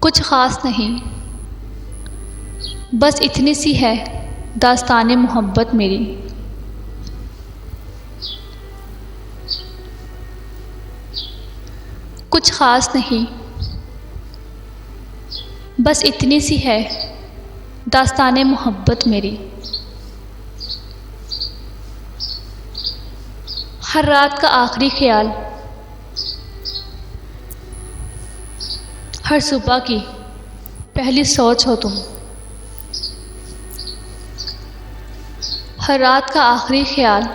कुछ ख़ास नहीं, बस इतनी सी है दास्ताने मोहब्बत मेरी। कुछ ख़ास नहीं, बस इतनी सी है दास्ताने मोहब्बत मेरी। हर रात का आखिरी ख्याल, हर सुबह की पहली सोच हो तुम। हर रात का आखिरी ख्याल,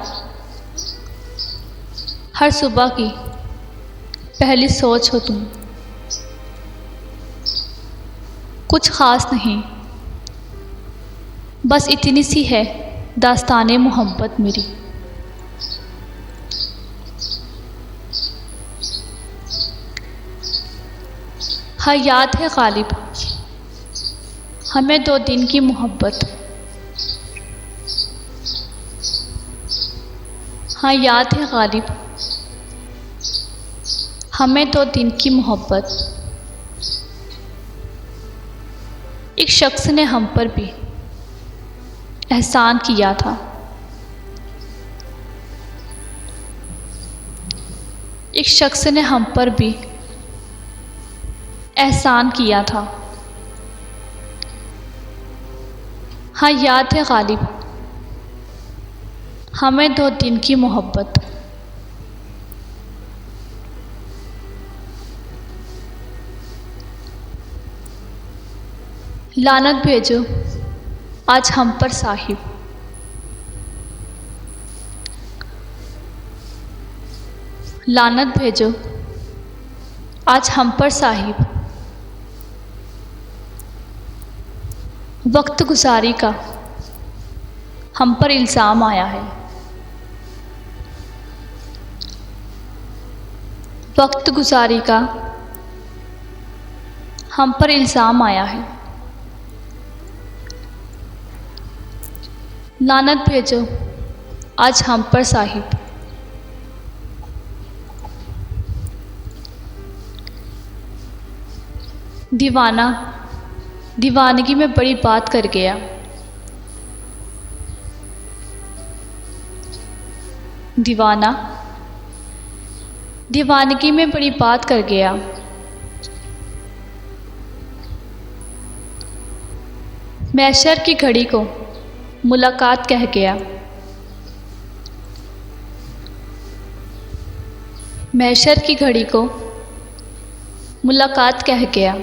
हर सुबह की पहली सोच हो तुम। कुछ ख़ास नहीं, बस इतनी सी है दास्ताने मोहब्बत मेरी। हाँ याद है गालिब हमें 2 दिन की मोहब्बत। हाँ याद है गालिब हमें 2 दिन की मोहब्बत। एक शख्स ने हम पर भी एहसान किया था। एक शख्स ने हम पर भी एहसान किया था। हाँ याद है गालिब हमें 2 दिन की मोहब्बत। लानत भेजो आज हम पर साहिब। लानत भेजो आज हम पर साहिब। वक्त गुजारी का हम पर इल्ज़ाम आया है। वक्त गुजारी का हम पर इल्ज़ाम आया है। लानत भेजो आज हम पर साहिब। दीवाना दीवानगी में बड़ी बात कर गया। दीवाना दीवानगी में बड़ी बात कर गया। मैशर की घड़ी को मुलाकात कह गया। मैशर की घड़ी को मुलाकात कह गया।